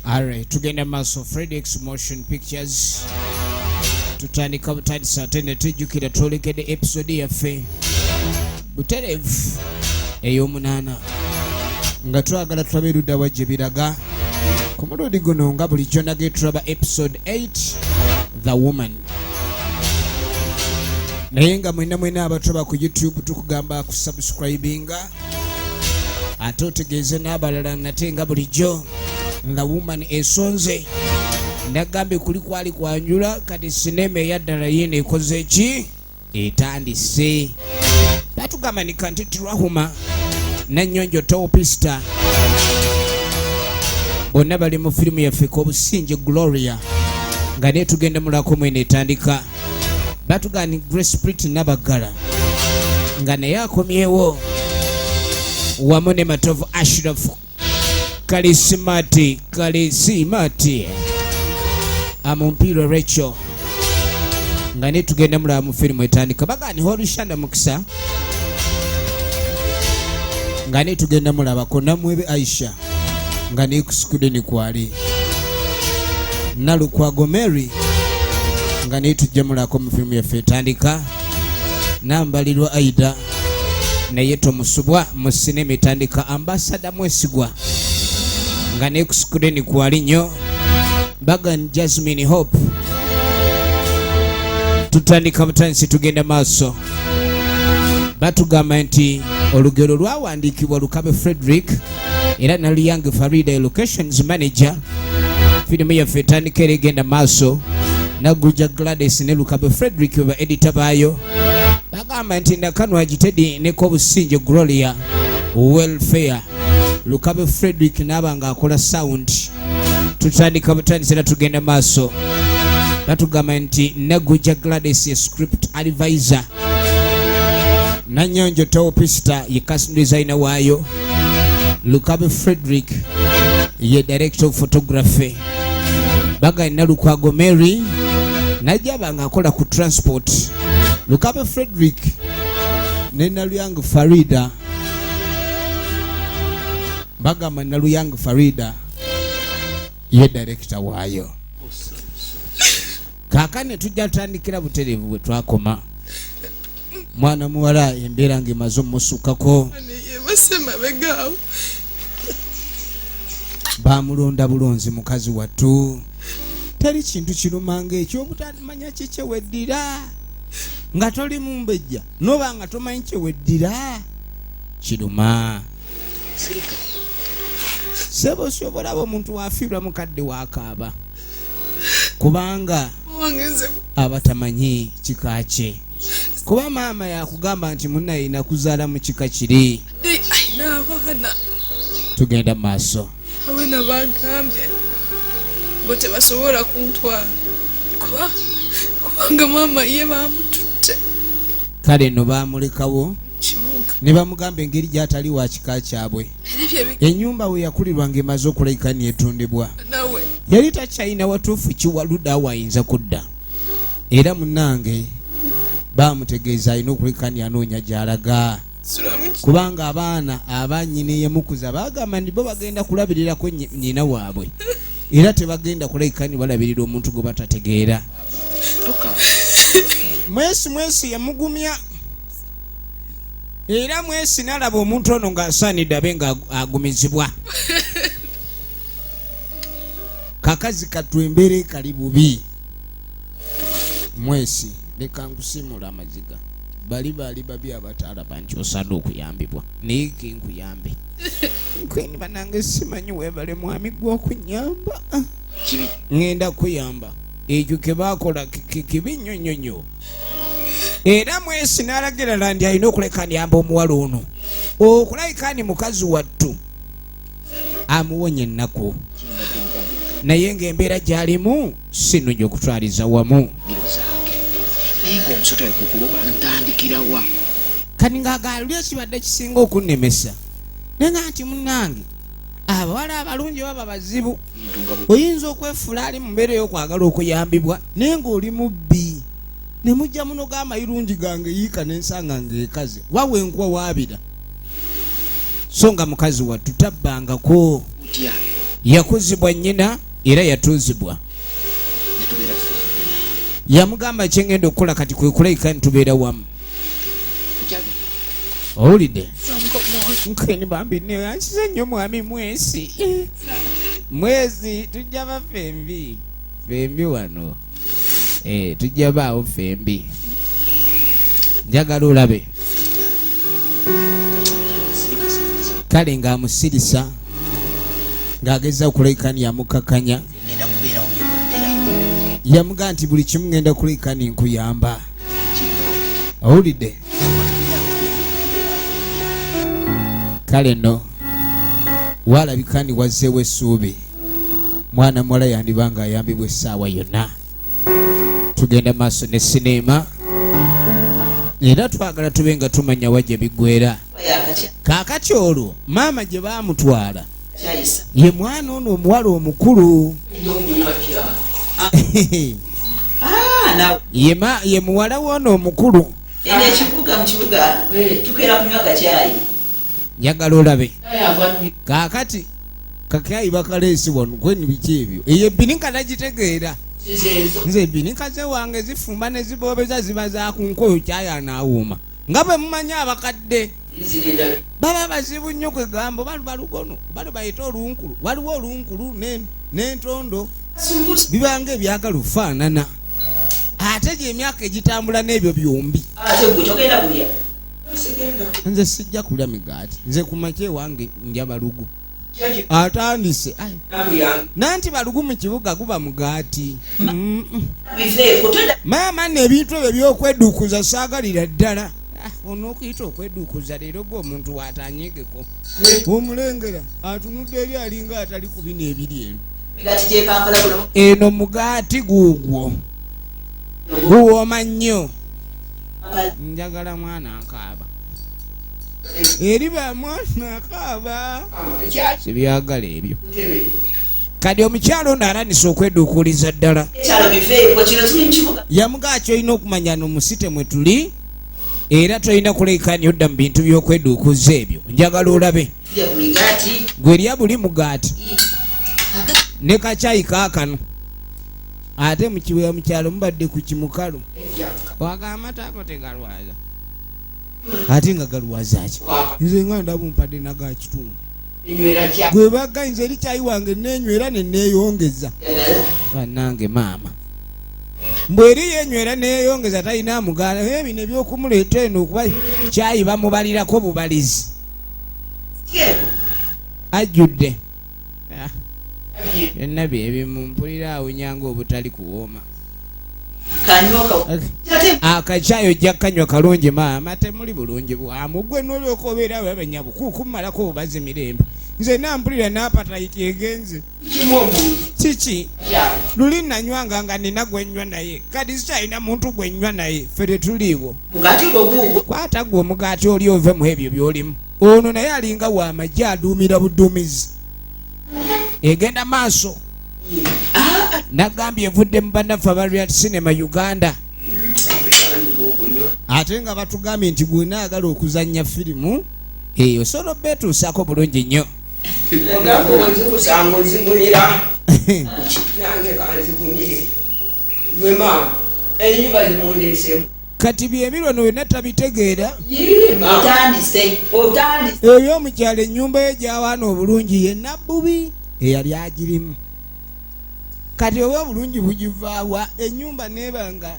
Alright, tugenda maaso Fredix Motion Pictures. Tutandika butali saa 10 tujjukira twolekede episode yaffe butereevu ey'omunaana nga twagala tulabe erudda wa gye biraga ku mulundi guno nga bulijjo nage tulaba episode 8 The Woman. Naye nga mwena abatulaba ku YouTube tukugamba kusubscribinga ate otegeeze n'abalala nate nga bulijjo The Woman esonze ndagambye kuli kwali kwanjula kati sinema eyaddala yino ekoze eki etandise batugamba ni kantitirwahuma Nanyonjo Topista bonna bali mu firimu yaffe k'obusinge Gloria nga ne tugenda mulako mwene etandika batugamba ni Grace Pretty Nabagala nga naye akomyewo wamu ne Matovu Ashraf Kalisimati Amumpiro Rachel nga ne tugenda mulaba mu firimu etandika bagani Horishanda Mukisa nga ne tugenda mulaba konna mwebe Aisha nga ne kusikude ni kwali Nalukwago Mary nga ne tujja mulako mu firimu yaffe etandika nambalirwa Aida naye tomusubwa mu sinema etandika Ambassador Mwesigwa nga ne kusikude ni kwali nnyo Bagan Jasmine Hope. Tutandika butandisi tugenda maaso batugamba nti olugero lwawandiikibwa Lukabe Frederick era na Young Farida Locations Manager. Firimu yaffe etandika era egenda maaso Nagulja Gladys ne Lukabe Frederick baba editor baayo bagamba nti Ndakano Agitedi ne Kobusinge Gloria Welfare Lukabe Frederick n'abanga akola sound. Tutandika butandisi era tugenda maaso batugamba nti Nagulja Gladys ye script advisor Nanyonjo Topista ye casting designer waayo Lukabe Frederick ye director of photography bagani Nalukwago Mary najja banga akola ku transport Lukabe Frederick ne Naluyang Farida bagamba Naluyang Farida ye director waayo kakane tujja tutandikira butereevu bwe twakoma mwana muwala embeera ng'emaze omusukako bamulonda bulonzi mukazi wattu teri kintu kirumanga ekyobutamanya kikyeweddira nga toli mumbejja noba nga tomanyi kyeweddira kiruma sebo sobolaba omuntu wafiirwa mukadde wakaaba kubanga abatamanyi kika kye kuba maama yakugamba nti munnaye nakuzaala mu kika kiri tugenda maaso abaana bagambye bo tebasobola kuntwala kubanga maama ye bamututte kale no bamulekawo ne bamugamba engeri gy'atali wa kika kyabwe ennyumba we yakulirwa ng'emaze okulayika neetundibwa yali takyalina watuufu kiwaludda awayinza kudda era munnange bamutegeeza alina okuleka anoonya gy'alaga kubanga abaana abanyina eyamukuza bagamba nti bo bagenda kulabirirako nnyina waabwe era tebagenda kulayika ni balabirira omuntu gwe batategeera mwesi yamugumya era mwesi nalaba omuntu ono ng'asaanidde abe nga agumizibwa kakazi katwembere kali bubi mwesi leka nkusimula amaziga bali babi abatalaba nti osaana okuyambibwa naye kenkuyambe nkweni banange simanyi webale mwami gw'okunyamba ngenda kuyamba ekyo kebakola kibi nnyonyonyo era mwesi n'alagira landi alina okuleka nyamba omuwala ono okulayika ni mukazi wattu amuwonya ennaku naye ng'embeera gy'alimu si nnungi okutwaliza wamu kati ng'agaaluli ekibadde kisinga okunnemesa naye nga nti munnange abawala abalungi baba bazibu oyinza okwefuula ali mu mbeera ey'okwagala okuyambibwa naye ng'oli mubbi ne mujja muno g'amayirungi gange yiika n'ensanga ng'ekaze wawe enkuwa waabira so nga mukazi wattu tabbangako yakuzibwa nnyina era yatuuzibwa. Yamugamba kyengenda okukola kati kwe kulayika nitubeera wamu. Owulidde? Nkeni bambi neyankiza nnyo mwami Mwesi. Mwezi tujja ba fembi. Fembi wano. Tujja baawo fembi. Njagala olabe. Kale ng'amusirisa ng'ageza okulayika yamukakanya. Yamuga nti buli kimu ngenda kulayika nkuyamba. Owulidde? Kale no walabika ni wazzeewo essuubi. Mwana muwala yandibanga ayambibwa essaawa yonna. Tugenda maaso ne sinema era twagala tube nga tumanya wajja biggwera. Kaakati olwo maama gye baamutwala ye mwana ono omuwala omukulu. Ye muwala w'ono omukulu. Njagala olabe. Kaakati kakyayi bakaleesi wano kweni biki ebyo. Eyo ebbinika nagitegeera. Nze ebbinika ze wange zifumba ne ziboobeza ziba za ku nkoyo kyayi anaawuuma. Nga bwe mumanya abakadde baba bazibu nnyo kwegamba balu balugono balu bayita olunkulu. Waliwo olunkulu n'entondo bibanga ebyagala ofaanana. Ate gye emyaka egitambula n'ebyo byombi. Nze sijja kulya migaati. Nze ku makya ewange ndya balugu. Atandise nanti balugu mu kibuga guba mugaati. Maama n'ebintu ebyo by'okweduukuza saagalira ddala. Ono okuyita okweduukuza leero gwe omuntu watanyegeko. Omulengera atunudde eri alinga atali ku bino ebiri eno. Eno mugaati guugwo guwooma nnyo. Njagala mwana akaaba. Eri ba mwana akaaba. Sibyagala ebyo. Kati omukyalo ono aranisa okweduukuliza ddala. Yamugaa kyolina okumanya n'omusite mwe tuli era tolina kuleekanya odda mu bintu by'okweduukuza ebyo. Njagala olabe. Gwe lya buli mugaati ne kacaayi kaakano. Ate mukibuya mukyalo mubadde ku kimukalu. Waga amata ago tegalwaza. Ate nga galwaza ki? Nze nga ndaba mpadde naga kitundu. Gwe bagga nze eri kyayi wange neenywera ne neeyongeza. Bannange maama. Mbweri yenywera neeyongeza talina amugaana. Ebino ebyokumuleeta eno okuba kyayi bamubalirako bubalizi. Ajjudde. Byonna byebimu mpulira awo nyanga obutali kuwooma. Akacaayi ojja kanywa kalungi maama temuli bulungi bwamu. Gwe n'olyoka obeera webenya bukuuku mmalako obubazi mirembe. Nze nampulira n'apatayiti egenze. Kiki? Luli nanywanga nga nina gwennywa naye. Kati sikyalina muntu gwennywa naye. Ffe tetuliiwo. Kwata gwe omugaati oli ove mu ebyo by'olimu. Ono naye alinga w'amagye aduumira buduumizi. Egenda maaso. Nagambye evudde mu bannaffe abalya sinema Uganda. Ate nga batugambye nti gwena ayagala okuzannya firimu osobola beetuusaako bulungi nnyo. Kati byebirwa byonna tabitegeera. Eby'omukyalo ennyumba ye gy'awaana obulungi ye Nabbubi eyali agirimu. Kati oba obulungi bugivaawa ennyumba neebanga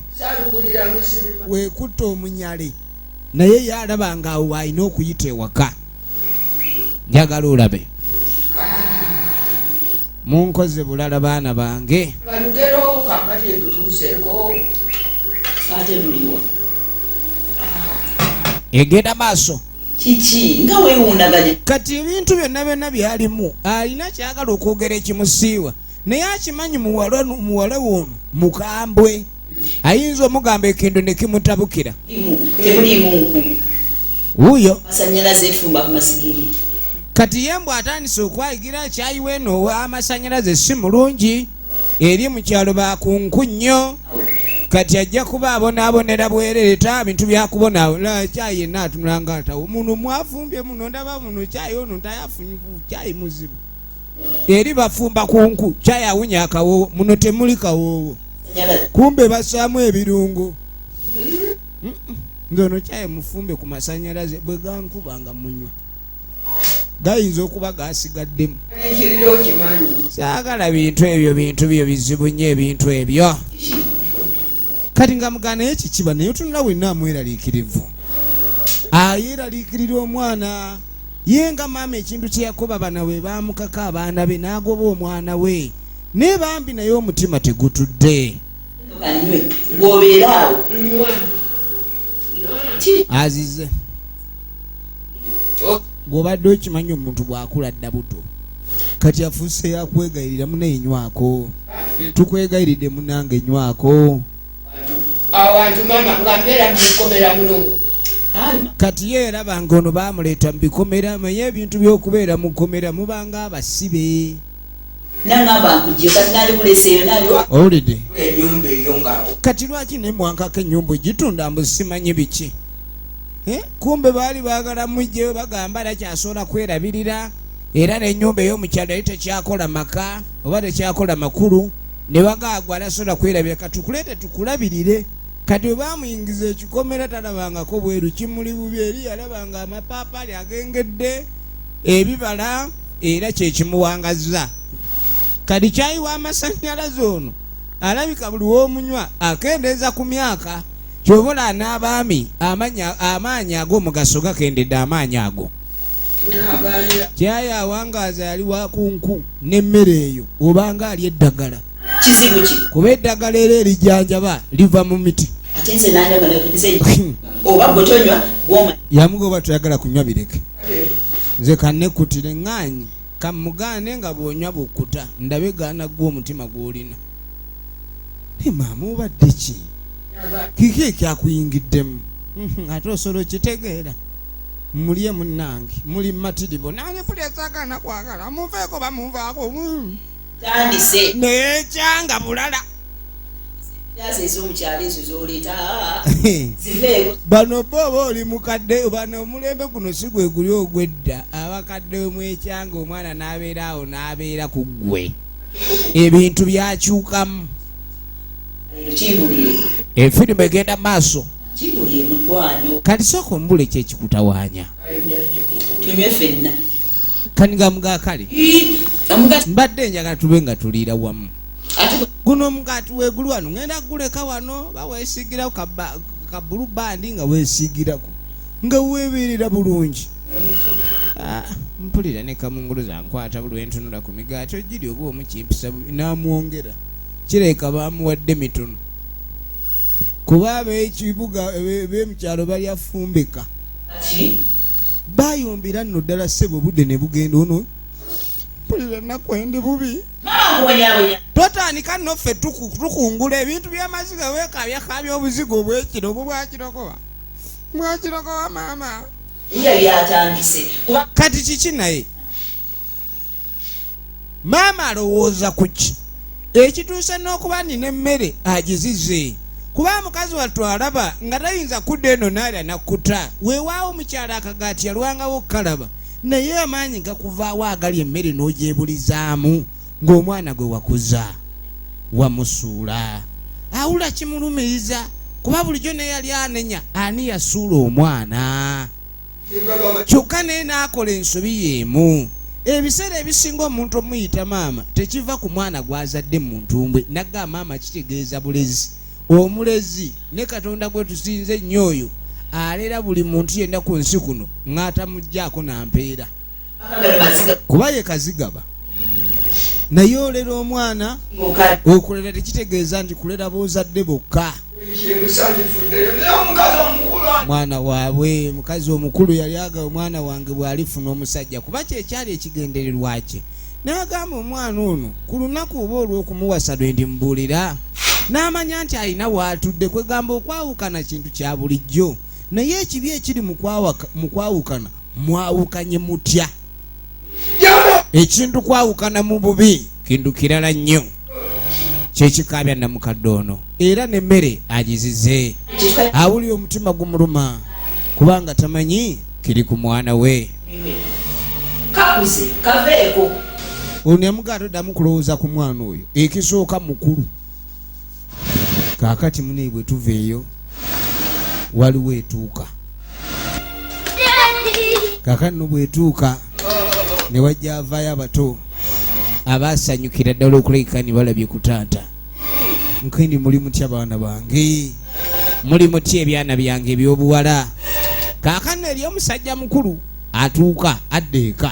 weekutta omunyale naye yalabanga awo walina okuyita ewaka. Njagala olabe. Munkoze bulala baana bange. Egenda maaso. Kiki nga weewundaganye. Kati ebintu byonna byonna byalimu alina kyagala okwogera ekimusiiwa naye akimanyi muwala w'ono mukambwe. Ayinza omugamba ekintu ne kimutabukira. Temuliimu wuuyo masannyalaze tufumba ku masigiri. Kati ye mbw atandise okwayigira kyayi weeno ow'amasannyalaze si mulungi eri mu kyalo bakunku nnyo. Kati ajja kuba abonaabonera bwerere ta bintu byakubonaabona. Kyayi yenna atunulanga atawo muno mwafumbye muno ndaba muno kyayi ono tayafunyivu kyayi muzibu. eri bafumba kunku kyayawunya akawo muno temuli kawoowo kumbe basaamu ebirungo ngono kyaye mufumbe ku masanyalaze bwe gankubanga munywa gayinza okuba gasigaddemu saagala bintu byo bizibu nnyo ebintu ebyo kati nga mugana naye kikiba naye tunula wenna amweraliikirivu ayeraliikirira omwana ye nga maama ekintu kyeyakoba bana we bamukaka abaana be n'agoba omwana we naye bambi naye omutima tegutudde azize bw'obadde okimanyi omuntu bw'akula dda buto kati afuuse yakwegayirira munaye nywako tukwegayiridde munange nywako awantu mama nga mbeera mu bikomera muno kati ye eraba ngono bamuleeta mu bikomera manye ebintu by'okubeera mu kkomera mubanga abasibe owulidde kati lwaki nemwankako ennyumba egitunda mbu simanyi biki kumbe baali baagala mujjeyo bagamba lakyasobola kwerabirira era n'ennyumba ey'omukyalo yali tekyakola maka oba tekyakola makulu ne bagaagwa alasobola kwerabira katukuleete tukulabirire kati bwe baamuyingiza ekikomera talabangako bweru kimuli bubi eri yalabanga amapaapaali agengedde ebibala era kyekimuwangazza kati kyayiwa amasannyalaze ono alabika buli w'omunywa akendeeza ku myaka kyobola n'abaami amaanyi ag'omugaso gakendedde amaanyi ago kyayi awangaaza yali wakunku n'emmere eyo obanga ali eddagala kizibu ki kuba eddagala era erijjanjaba liva mu miti ate nze nanjagala oba gwe tonywa gwoma yamugoba toyagala kunywa bireke nze kannekutire ŋŋaanyi kamugaane nga bw'onywa bukkuta ndabe gaana gwe omutima gw'olina ne maama obadde ki kiki ekyakuyingiddemu ate osobola okitegeera mulye munnange muli matiribo nange fulyesagana kwagala munveeko bamunvaako tandise naye ekyanga bulala yaseesa omukyalo ezo z'oleeta ziveeko bano booba oli mukadde bano omulembe guno si gwe guli ogwedda abakadde omwekyanga omwana n'abeera awo n'abeera ku ggwe ebintu byakyukamu kimbulire efirimu egenda maaso kimbulire mukwano kati sooka omubule kyekikutawaanya tunywe ffenna kaniga mugakale mbadde njagala tube nga tuliira wamu guno omugaati weegulu wano ngenda guleka wano baweesigiraku kabulu bandi nga weesigirako nga weebeerera bulungi mpulira ne kamunguluza nkwata buli wentunula ku migaati ogiri oba omukimpisa n'amwongera kireka bamuwadde mitono kuba ab'ekibuga b'emukyalo balyafumbika bayombera nno ddala ssebo obudde ne bugenda ono mpulira nakwendi bubi totandika nnoffe tukungula ebintu by'amaziga weekabyakabya obuzigo obwekiro obwo bwakirokoba maama byatandise kati kiki naye maama alowooza ku ki ekituuse n'okuba nina emmere agizize kuba mukazi wattu alaba nga tayinza kudda eno n'alya nakkuta weewaawo mukyala akagaati yalwangawo okukalaba naye amaanyi gakuvaawo agali emmere n'ogyebulizaamu ng'omwana gwe wakuza wamusuula awula kimulumiriza kuba bulijjo naye yali anenya ani yasuula omwana kyokka naye n'akola ensobi y'emu ebiseera ebisinga omuntu omuyita maama tekiva ku mwana gw'azadde mu ntumbwe nagga maama kitegeeza bulezi omulezi ne katonda gwe tusinze nnyo oyo alera buli muntu yenna ku nsi kuno ng'atamugjaako nampeera kuba ye kazigaba naye olera omwana okulera tekitegeeza nti kulera b'ozadde bokka mwana waabwe mukazi omukulu yali agaba omwana wange bw'alifuna omusajja kuba kyekyali ekigendererwa kye n'agamba omwana ono ku lunaku oba olw'okumuwasa lwe ndimubuulira n'amanya nti alina waatudde kwegamba okwawukana kintu kya bulijjo naye ekibi ekiri mu kwawukana mwawukanye mutya ekintu kwawukana mu bubi kintu kirala nnyo kyekikaabya namukadde ono era n'emmere agizize awuli omutima gumuluma kubanga tamanyi kiri ku mwana we kakuze kaveeko ono yamugato ddamu kulowooza ku mwana oyo ekisooka mukulu kaakati mune bwe tuveeyo waliwo etuuka kaakati no bwetuuka ne wajja avaayo abato abaasanyukira ddala okulabika ne balabye ku taata nkendi muli mutya baana bange muli mutya ebyana byange ebyobuwala kaakano eri omusajja mukulu atuuka adda eka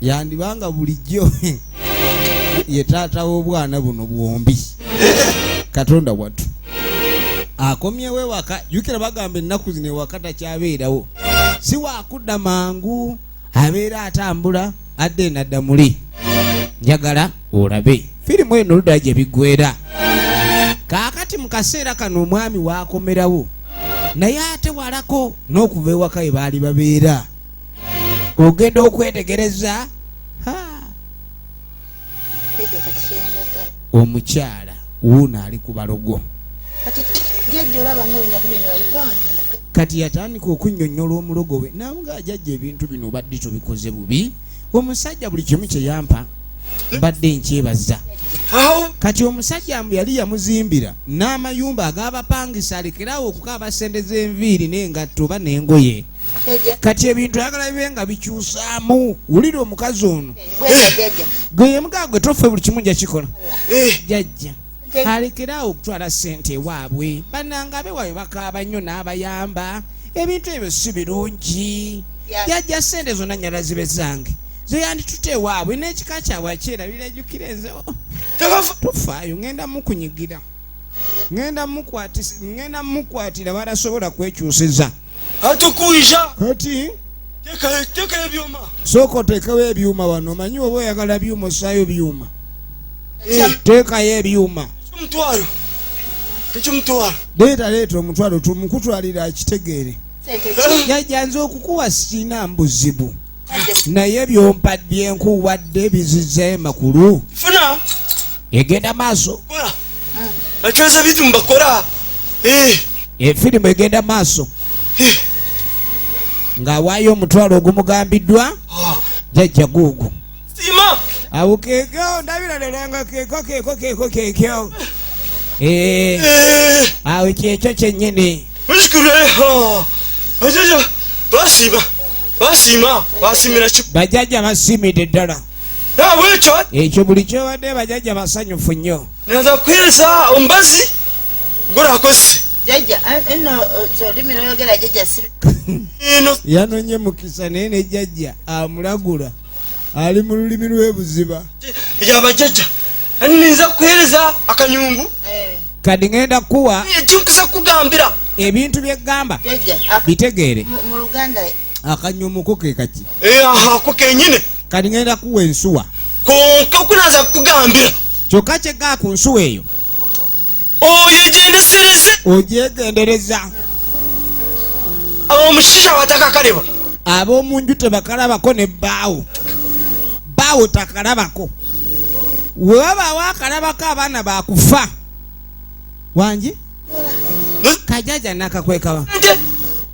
yandibanga bulijjo ye taata w'obwana buno bwombi katonda wattu akomyewo ewaka jukira bagamba ennaku zino ewaka takyabeerawo si wakudda mangu abeera atambula adde nadda muli njagala olabe firimu eno ludda gye biggwera kaakati mu kaseera kano omwami waakomerawo naye ate walako n'okuva ewaka we baali babeera ogenda okwetegereza omukyala wuuno ali ku balogo kati yatandika okunnyonnyola omulogo we nawe ng'ajajja ebintu bino obadde tobikoze bubi omusajja buli kimu kye yampa mbadde nkyebaza kati omusajja yali yamuzimbira n'amayumba ag'abapangisa alekerawo okukaaba sente z'enviiri n'engatto oba n'engoye kati ebintu ayagala bibe nga bikyusaamu wulira omukazi ono gwe yemugaa gwe tofe buli kimu jakikola jajja alekerawo okutwala sente ewaabwe bannanga bewaabwe bakaaba nnyo n'abayamba ebintu ebyo si birungi yajja sente zonna nyala zibe zange zoyanditute ewaabwe n'ekika kyabwe akyerabira jjukirezewo tofaayo ngenda mukunyigira ngenda mukwatira barasobola kwekyusiza atukuisha kati teka ebyuma soko tekawo ebyuma wano manyi oba oyagala byuma osaayo byuma teekayo ebyuma tekimutwalo leeta omutwalo tumukutwalira akitegeere jajjanza okukuwa siina mbuzibu naye byompadde nkuwadde bizize makulu funa egenda maaso kola batweza bitu mbakora efirimu egenda maaso ng'awaayo omutwalo ogumugambiddwa jajja guugu sima awo keekeo ndabira lelanga keeko awo kyekyo kyennyini basimira bajajja basimidde ddala nawekyo ekyo buli kyowadde bajajja basanyufu nnyo naza kukwiriza omubazi gulakoze jajja eno zolimi noyogera jajja si ino yanonye mukisa naye ne jajja amulagula ali mu lulimi lw'ebuziba yabajajja aninza kukwiriza akanyungu kadi ngenda kuwa ekinkisa kugambira ebintu byeggamba jajja bitegeere mu Luganda akanyumuko ke kaki ako kenyine kadi ngenda kuwa ensuwa konka okunaza kugambira kyokka kyeggaa ku nsuwa eyo oyegendesereze ogyegendereza omushisha watakakaleba ab'omunju tebakalabako ne bbaawo takalabako webabaawo akalabako abaana bakufa wangi kajaja nakakwekaba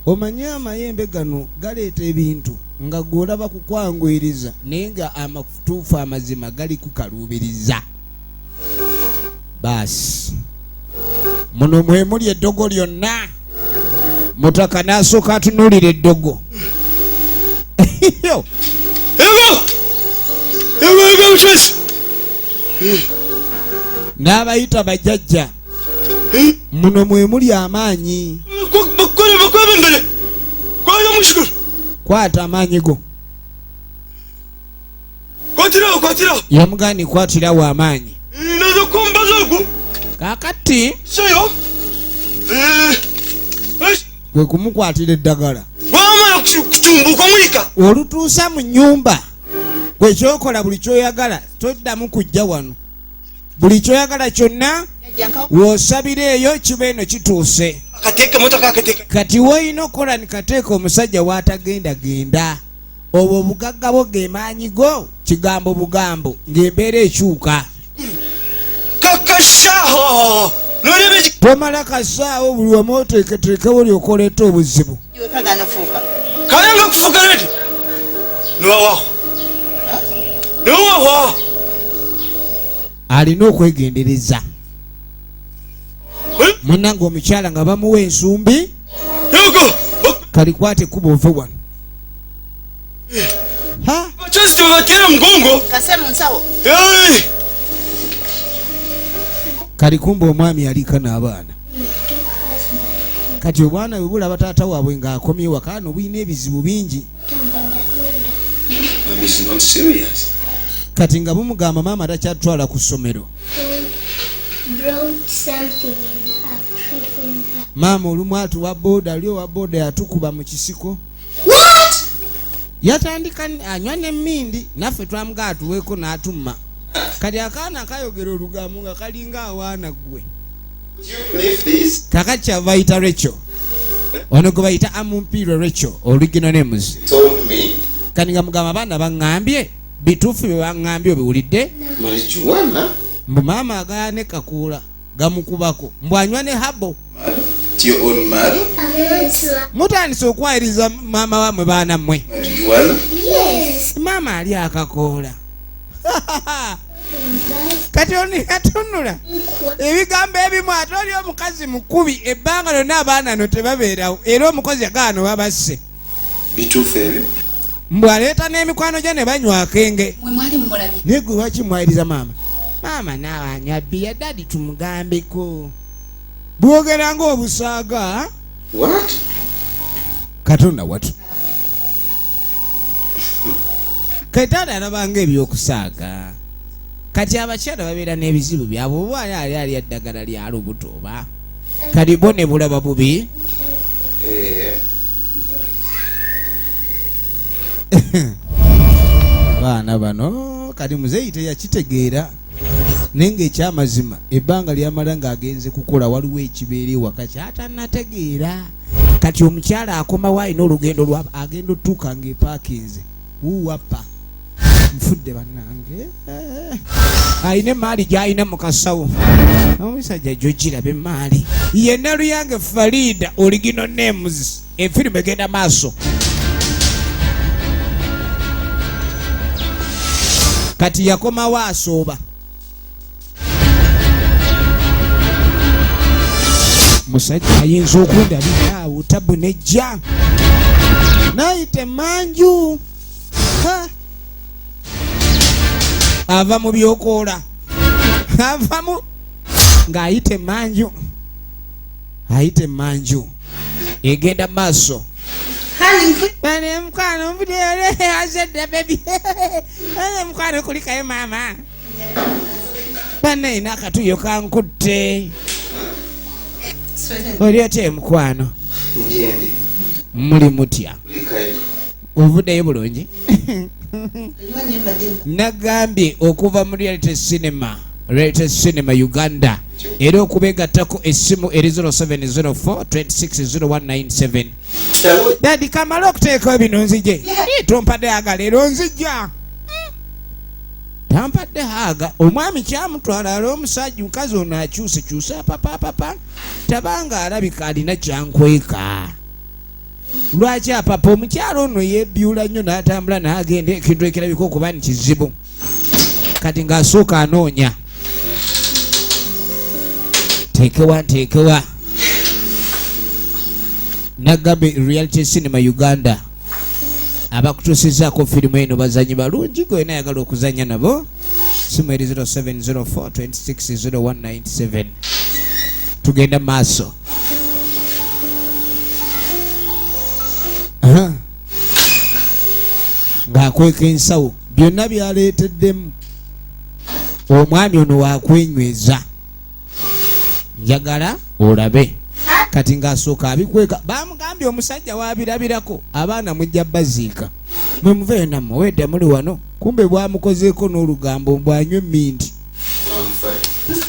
omanye amayembe gano galeeta ebintu nga gwolaba kukwanguyiriza naye nga amatuufu amazima gali kukaluubiriza baasi muno mwe muli eddogo lyonna mutaka n'asooka atunuulira eddogo musezi n'abayita bajjajja muno mwe muli amaanyi bakwebembere kwaya mushikulu kwata amaanyi go kwatirawo yamugani kwatirawo amaanyi naza kumbaza ogu kakati seyo gwe kumukwatira eddagala gwamala kutumbuka omwika olutuusa mu nnyumba gwe kyokola buli kyoyagala toddamu kujja wano buli kyoyagala kyonna w'osabira eyo kiba eno kituuse akateeke motoka akateeke kati woyina okukola ni kateeka omusajja w'atagendagenda obwo obugagga bwo gemaanyi go kigambo bugambo ng'embeera ekyuka kakashaho nolebe tomala kasaawo buli wamu oteeketeekewo lyokoleeta obuzibu kagana fuuka kale nga kufuuka nedi niwawaho sawa alina okwegendereza munange omukyala nga bamuwa ensumbi yogo kalikwate kuba ove wano bachasi babatera mugongo kase munsawo kalikumba omwami aliko n'abaana kati obwana bwe bulaba taata waabwe ng'akomye waka n'obulina ebizibu bingi kati nga bumugamba maama takyatwala ku ssomero maama olumu atuwa booda ali owa booda yatukuba mu kisiko yatandika anywa n'emmindi naffe twamugaa atuweeko n'atumma kati akaana akayogera olugambo nga kalinga awaana ggwe kakati kyava ayita Rachel ono gwe bayita Amumpiirwe Rachel original names kati nga mugamba abaana baŋŋambye bituufu bye baŋŋambye obiwulidde mbu maama agaya ne kakuula gamukubako mbu anywa ne habo mutandise okwayiriza maama wamwe baana mmwe maama ali akakoola kati oni yatunula ebigambo ebimu ate oli omukazi mukubi ebbanga lyonna abaana no tebabeerawo era omukozi yagaano babasse bituufu ebyo mbu aleeta n'emikwano gye ne banywa akenge naye gwe bakimwayiriza maama naawe anywa bbiya dadi tumugambeko bwogera ng'obusaaga katonda watu kataata alabanga ebyokusaaga kati abakyala babeera n'ebizibu byabwe oba ali eddagala lya lubuto oba kati bo ne bulaba bubi baana bano kati muzeeyi teyakitegeera naye ng'ekyamazima ebbanga lyamala ng'agenze kukola waliwo ekibeera ewaka kyatanategeera kati omukyala akomawo alina olugendo lwaba agenda otuuka ng'epaakinze wuwapa nfudde bannange ayina emaali gy'ayina mu kasawo omusajja gyogirabe emaali yenna luyange Farida original names efirimu egenda maaso kati yakomawo asooba musajja ayinza okundabira awo tabu nejja nayite manju ava mu byokoola avamu ng'ayite manju egenda maaso mukwano mbudeazedda bebi mukwano kulikayo maama bannaina akatuyo kankutte oli otya mukwano muli mutya ovuddeyo bulungi nagambye okuva mu reality cinema Uganda era okubegattako essimu eri 0704260197 dadi kamala okuteekawo bino nzije tompadde haga leero nzijja tampadde haga omwami kyamutwala ali omusajja mukazi ono akyusekyusa papa tabanga alabika alina kyankweka lwaki apapa omukyalo ono yebyula nnyo n'atambula n'agenda ekintu ekirabika okuba ni kizibu kati ng'asooka anoonya teekewa naggambe reality cinema Uganda abakutuusizaako firimu eno bazanyi balungi gwena ayagala okuzanya nabo simu eri 0704260197 tugenda maaso ng'akweka ensawo byonna byaleeteddemu omwami ono wakwenyweza njagala olabe kati ng'asooka abikweka bamugambye omusajja wabirabirako abaana mujja baziika mwe muveeyo nammwe wedda muli wano kumbe bwamukozeeko n'olugambo bwanywa emmindi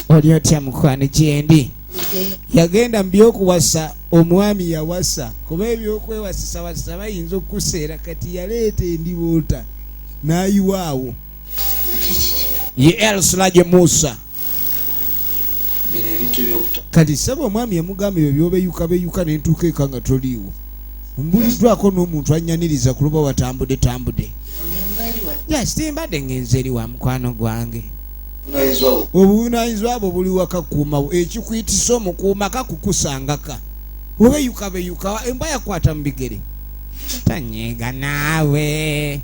oli otya mukwano gyendi yagenda mu byokuwasa omwami yawasa kuba ebyokwewasisawasa bayinza okukuseera kati yaleeta endiboota n'ayiwaawo ye Elsulaje Musa kati saba omwami yamugamba ebyo byobeyuka nentuuka eka nga toliiwo mbuliddwako n'omuntu annyaniriza ku luba watambudde Simbadde ngenze eri wa mukwano gwange. Unaizwa Obunaayizwa bwo buli wakakuuma ekikuyitisa omukuuma kakukusangaka. Obeyuka embwa yakwata mu bigere. Tanyeega naawe.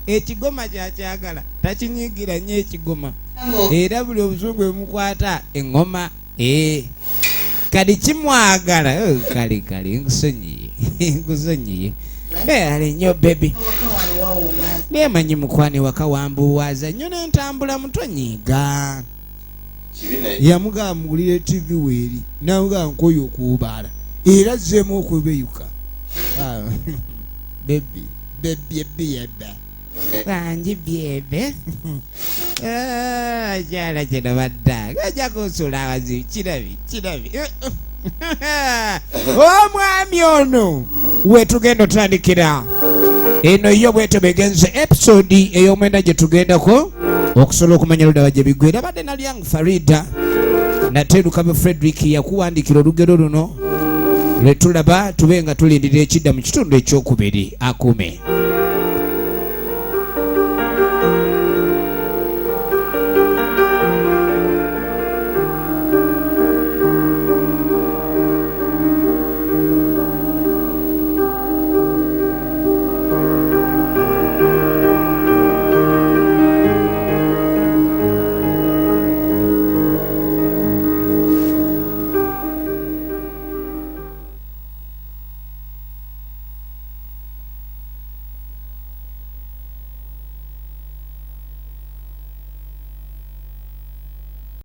Ekigoma kyakyagala takinyigira nnyo ekigoma. Era buli obuzungu bwemukwata eŋŋoma kali kimwagala. Kale nkusonyiye ale nnyo bebi. Nemanyi mukwano waka wambuwaaza nnyo n'entambula mutonyiiga. Yamugamba mugulire TV weeri namugamba nkoyo okubaala era azzeemu okwebeyuka. Bebi ebbiyebba bangi byebe kyala kino badda gajja kusula abazibu kirabi omwami ono wetugenda otandikira eno yo bwete begenze episode ey'omwenda gye tugendako okusobola okumanya ludawa gye bigwera. Badde nalyangu Farida nate Lukabe Frederick yakuwandikira olugero luno lwe tulaba tube nga tulindira ekidda mu kitundu ekyokubiri. Akume.